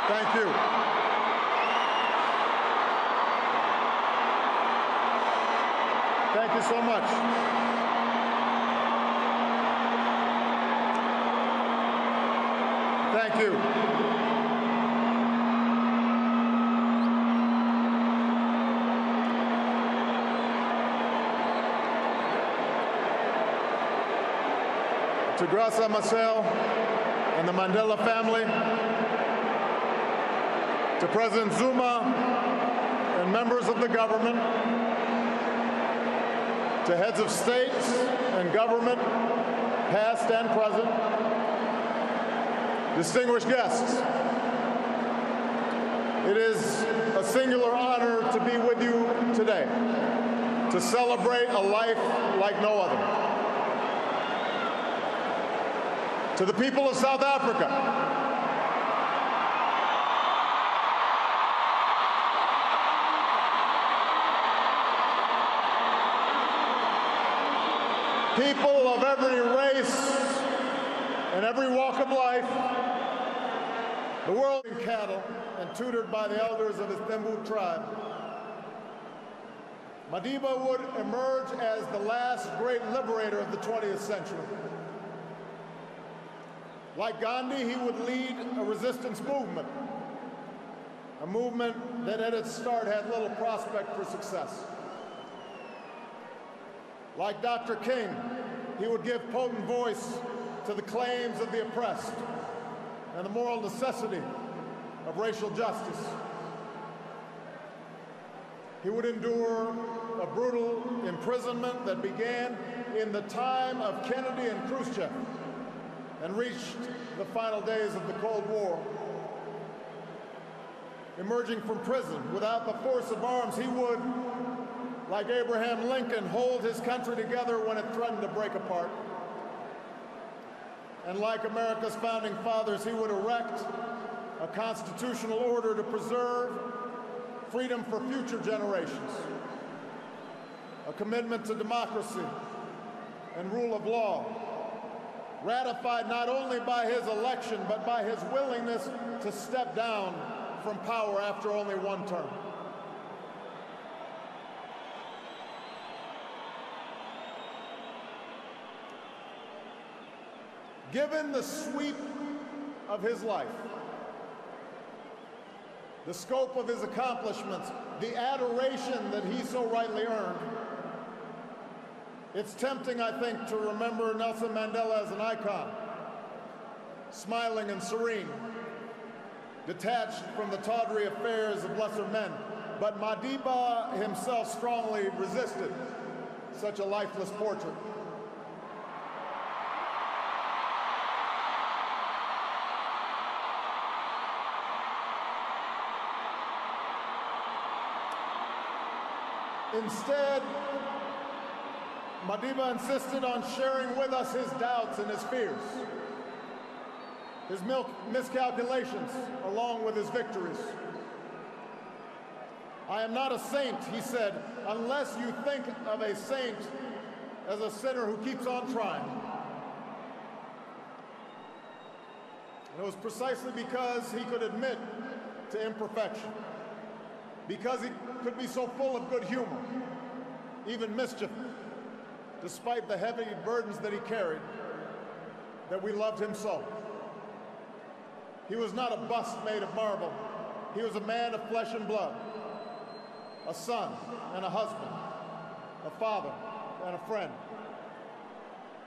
Thank you. Thank you so much. Thank you. To Graça Machel and the Mandela family, to President Zuma and members of the government, to heads of states and government, past and present, distinguished guests, it is a singular honor to be with you today, to celebrate a life like no other. To the people of South Africa, people of every race and every walk of life, the world in cattle and tutored by the elders of his Thembu tribe, Madiba would emerge as the last great liberator of the 20th century. Like Gandhi, he would lead a resistance movement, a movement that at its start had little prospect for success. Like Dr. King, he would give potent voice to the claims of the oppressed and the moral necessity of racial justice. He would endure a brutal imprisonment that began in the time of Kennedy and Khrushchev and reached the final days of the Cold War. Emerging from prison without the force of arms, he would, like Abraham Lincoln, hold his country together when it threatened to break apart. And like America's founding fathers, he would erect a constitutional order to preserve freedom for future generations, a commitment to democracy and rule of law, ratified not only by his election, but by his willingness to step down from power after only one term. Given the sweep of his life, the scope of his accomplishments, the adoration that he so rightly earned, it's tempting, I think, to remember Nelson Mandela as an icon, smiling and serene, detached from the tawdry affairs of lesser men. But Madiba himself strongly resisted such a lifeless portrait. Instead, Madiba insisted on sharing with us his doubts and his fears, his miscalculations, along with his victories. I am not a saint, he said, unless you think of a saint as a sinner who keeps on trying. And it was precisely because he could admit to imperfection, because he could be so full of good humor, even mischief, despite the heavy burdens that he carried, that we loved him so. He was not a bust made of marble. He was a man of flesh and blood, a son and a husband, a father and a friend.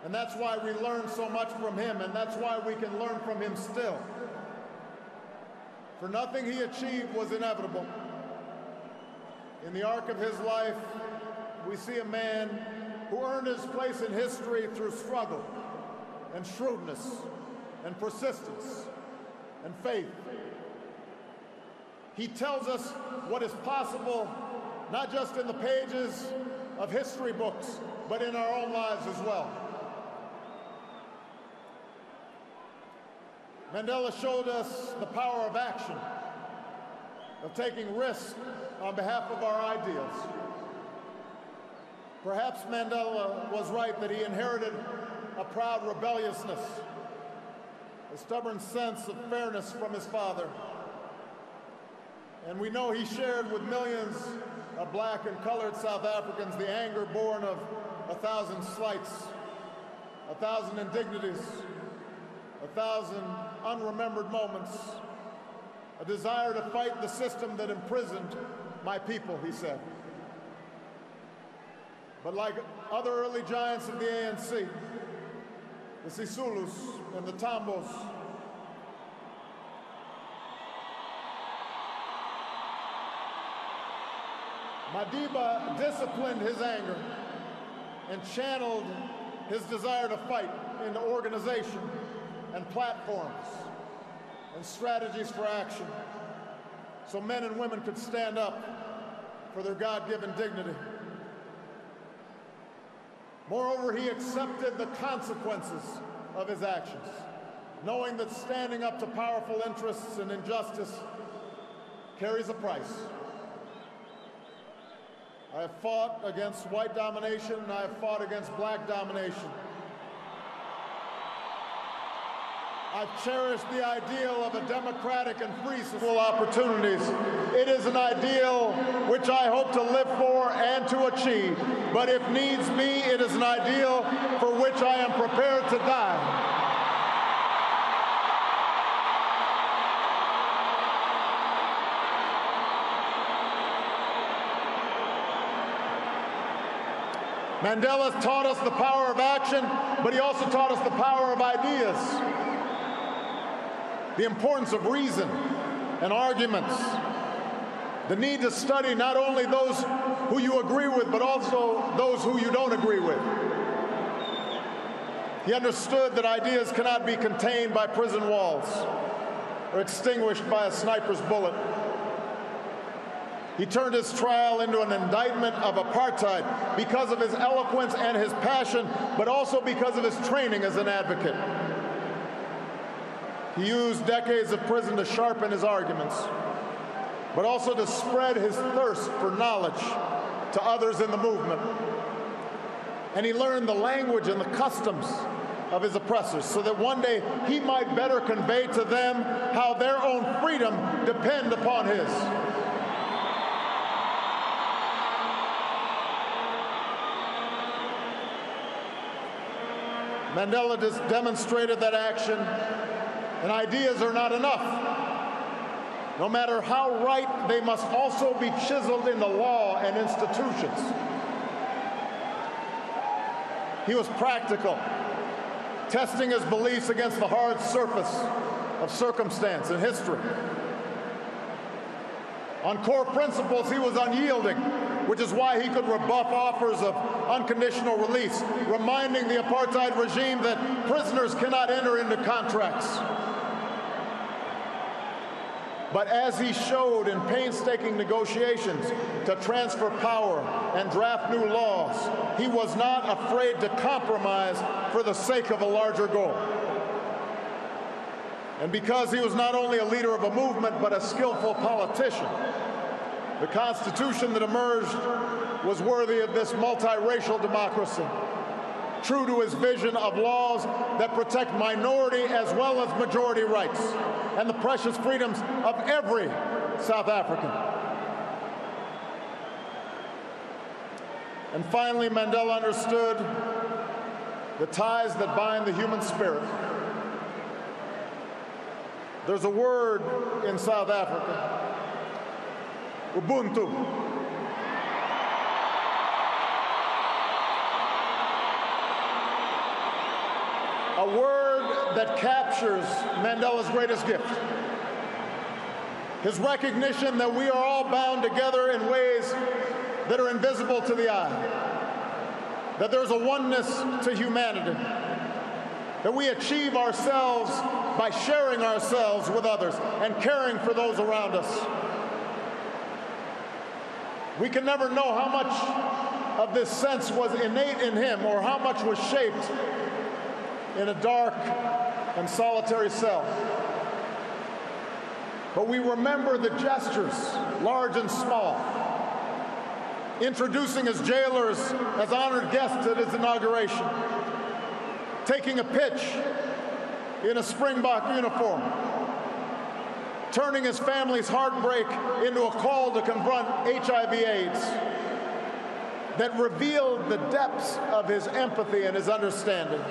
And that's why we learn so much from him, and that's why we can learn from him still. For nothing he achieved was inevitable. In the arc of his life, we see a man who earned his place in history through struggle and shrewdness and persistence and faith. He tells us what is possible, not just in the pages of history books, but in our own lives as well. Mandela showed us the power of action, of taking risks on behalf of our ideals. Perhaps Mandela was right that he inherited a proud rebelliousness, a stubborn sense of fairness from his father, And we know he shared with millions of black and colored South Africans the anger born of 1,000 slights, 1,000 indignities, 1,000 unremembered moments, a desire to fight the system that imprisoned my people, he said. But like other early giants of the ANC, the Sisulus and the Tambos, Madiba disciplined his anger and channeled his desire to fight into organization and platforms and strategies for action so men and women could stand up for their God-given dignity. Moreover, he accepted the consequences of his actions, knowing that standing up to powerful interests and injustice carries a price. I have fought against white domination, and I have fought against black domination. I've cherished the ideal of a democratic and free society. Opportunities. It is an ideal which I hope to live for and to achieve. But if needs be, it is an ideal for which I am prepared to die. Mandela taught us the power of action, but he also taught us the power of ideas, the importance of reason and arguments, the need to study not only those who you agree with, but also those who you don't agree with. He understood that ideas cannot be contained by prison walls or extinguished by a sniper's bullet. He turned his trial into an indictment of apartheid because of his eloquence and his passion, but also because of his training as an advocate. He used decades of prison to sharpen his arguments, but also to spread his thirst for knowledge to others in the movement. And he learned the language and the customs of his oppressors so that one day he might better convey to them how their own freedom depends upon his. Mandela just demonstrated that action and ideas are not enough. No matter how right, they must also be chiseled in the law and institutions. He was practical, testing his beliefs against the hard surface of circumstance and history. On core principles, he was unyielding, which is why he could rebuff offers of unconditional release, reminding the apartheid regime that prisoners cannot enter into contracts. But as he showed in painstaking negotiations to transfer power and draft new laws, he was not afraid to compromise for the sake of a larger goal. And because he was not only a leader of a movement, but a skillful politician, the Constitution that emerged was worthy of this multiracial democracy, true to his vision of laws that protect minority as well as majority rights and the precious freedoms of every South African. And finally, Mandela understood the ties that bind the human spirit. There's a word in South Africa, Ubuntu. A word that captures Mandela's greatest gift. His recognition that we are all bound together in ways that are invisible to the eye. That there's a oneness to humanity. That we achieve ourselves by sharing ourselves with others and caring for those around us. We can never know how much of this sense was innate in him or how much was shaped in a dark and solitary cell. But we remember the gestures, large and small, introducing his jailers as honored guests at his inauguration, taking a pitch in a Springbok uniform, turning his family's heartbreak into a call to confront HIV/AIDS, that revealed the depths of his empathy and his understanding.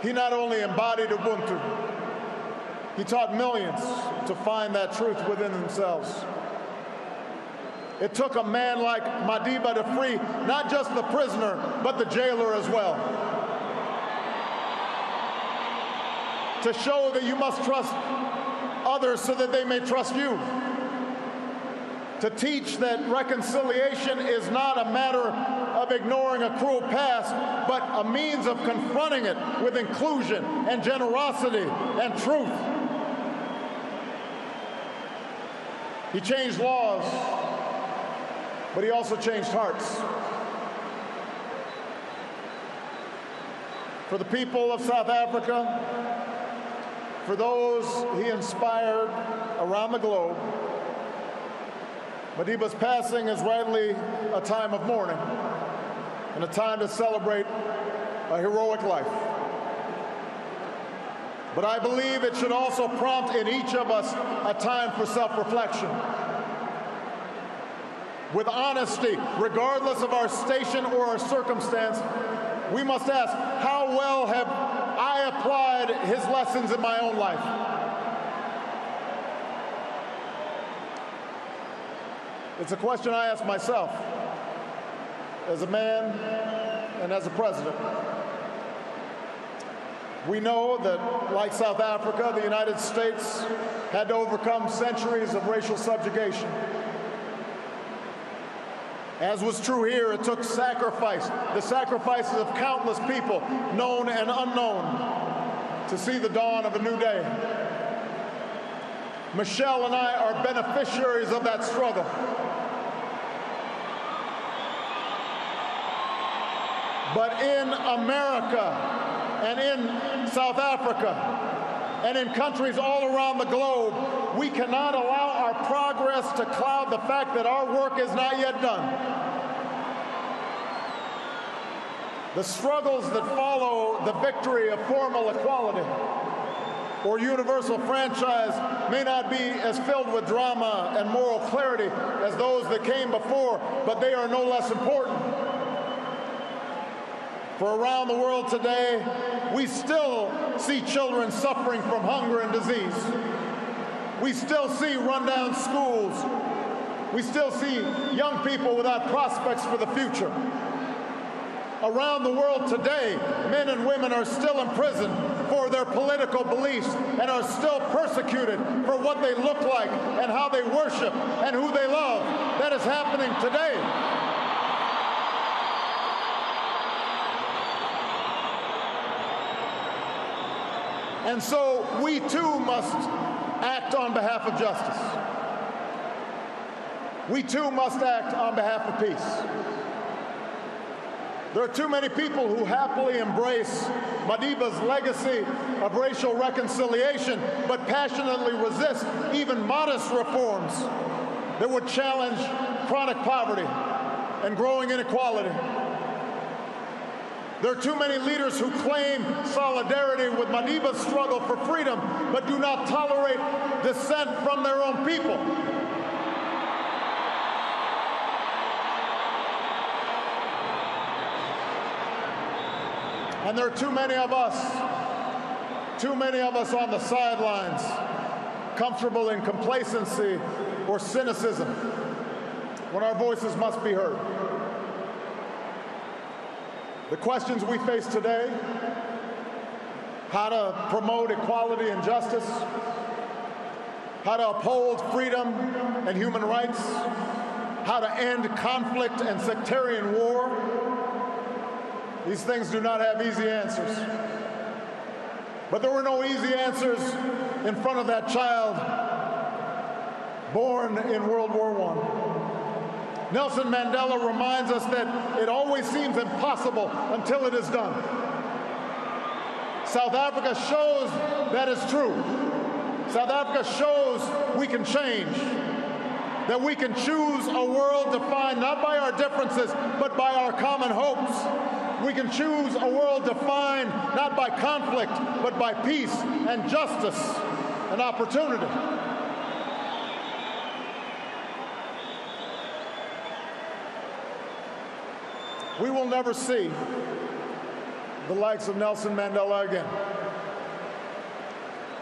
He not only embodied Ubuntu, he taught millions to find that truth within themselves. It took a man like Madiba to free not just the prisoner, but the jailer as well. To show that you must trust others so that they may trust you. To teach that reconciliation is not a matter of ignoring a cruel past, but a means of confronting it with inclusion and generosity and truth. He changed laws, but he also changed hearts. For the people of South Africa, for those he inspired around the globe, Madiba's passing is rightly a time of mourning and a time to celebrate a heroic life. But I believe it should also prompt in each of us a time for self-reflection. With honesty, regardless of our station or our circumstance, we must ask, how well have I applied his lessons in my own life? It's a question I ask myself as a man and as a president. We know that, like South Africa, the United States had to overcome centuries of racial subjugation. As was true here, it took sacrifice, the sacrifices of countless people, known and unknown, to see the dawn of a new day. Michelle and I are beneficiaries of that struggle. But in America and in South Africa and in countries all around the globe, we cannot allow our progress to cloud the fact that our work is not yet done. The struggles that follow the victory of formal equality or universal franchise may not be as filled with drama and moral clarity as those that came before, but they are no less important. For around the world today, we still see children suffering from hunger and disease. We still see rundown schools. We still see young people without prospects for the future. Around the world today, men and women are still imprisoned for their political beliefs and are still persecuted for what they look like and how they worship and who they love. That is happening today. And so we too must act on behalf of justice. We too must act on behalf of peace. There are too many people who happily embrace Madiba's legacy of racial reconciliation, but passionately resist even modest reforms that would challenge chronic poverty and growing inequality. There are too many leaders who claim solidarity with Madiba's struggle for freedom, but do not tolerate dissent from their own people. And there are too many of us on the sidelines, comfortable in complacency or cynicism, when our voices must be heard. The questions we face today, how to promote equality and justice, how to uphold freedom and human rights, how to end conflict and sectarian war, these things do not have easy answers. But there were no easy answers in front of that child born in World War I. Nelson Mandela reminds us that it always seems impossible until it is done. South Africa shows that is true. South Africa shows we can change, that we can choose a world defined not by our differences, but by our common hopes. We can choose a world defined not by conflict, but by peace and justice. an opportunity. We will never see the likes of Nelson Mandela again.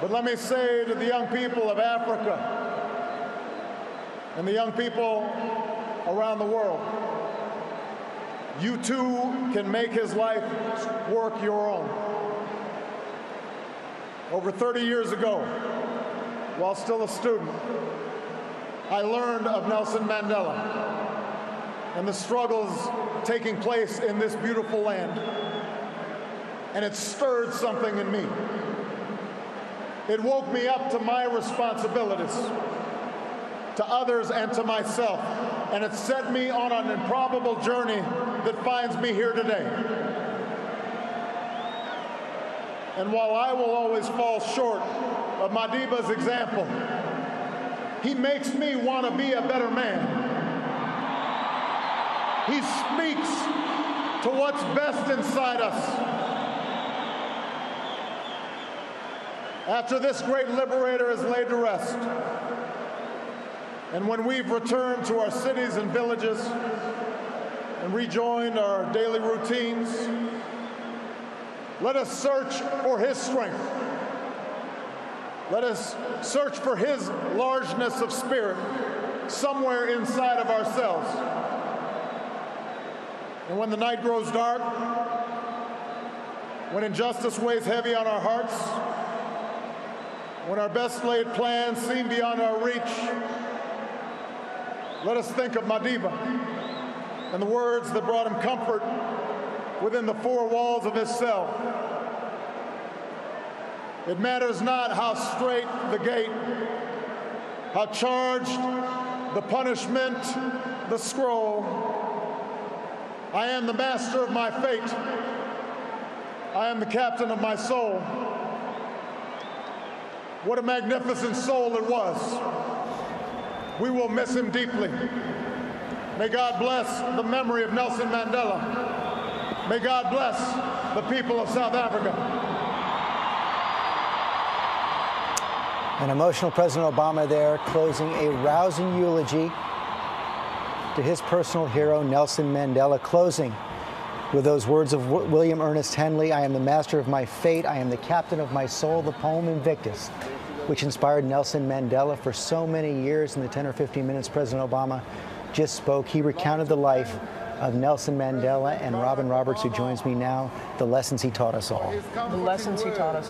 But let me say to the young people of Africa and the young people around the world, you too can make his life work your own. Over 30 years ago, while still a student, I learned of Nelson Mandela and the struggles taking place in this beautiful land. And it stirred something in me. It woke me up to my responsibilities, to others and to myself. And it set me on an improbable journey that finds me here today. And while I will always fall short of Madiba's example, he makes me want to be a better man. He speaks to what's best inside us. After this great liberator is laid to rest, and when we've returned to our cities and villages and rejoined our daily routines, let us search for his strength. Let us search for his largeness of spirit somewhere inside of ourselves. And when the night grows dark, when injustice weighs heavy on our hearts, when our best laid plans seem beyond our reach, let us think of Madiba and the words that brought him comfort within the four walls of his cell. It matters not how straight the gate, how charged the punishment, the scroll. I am the master of my fate. I am the captain of my soul. What a magnificent soul it was. We will miss him deeply. May God bless the memory of Nelson Mandela. May God bless the people of South Africa. An emotional President Obama there, closing a rousing eulogy to his personal hero, Nelson Mandela, closing with those words of William Ernest Henley, I am the master of my fate, I am the captain of my soul, the poem Invictus, which inspired Nelson Mandela for so many years. In the 10 or 15 minutes President Obama just spoke, he recounted the life of Nelson Mandela, and Robin Roberts, who joins me now, the lessons he taught us all. The lessons he taught us.